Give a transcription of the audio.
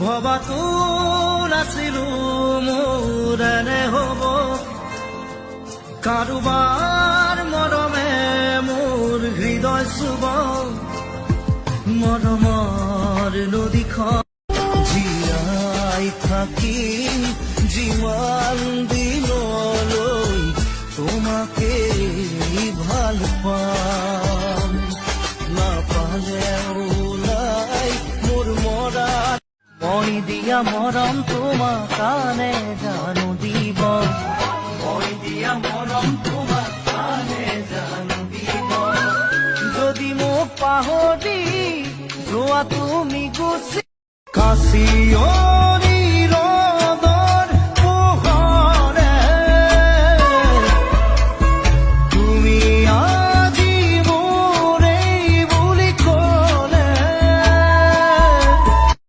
ভবাতো নাছিলো মোৰ এনে হ'ব কাৰোবাৰ মৰমে মোৰ হৃদয় চুব মৰমৰ নদীখন জীয়াই থাকিম যিমান দিনলৈ তোমাকে ভাল পাম নাপালেও নাই মোৰ মৰাত মই দিয়া মৰম তোমাৰ কানে জানো দিব মই দিয়া মৰম তোমাৰ কানে জানো দিব যদি মোক পাহৰি যোৱা তুমি গুচি কাশী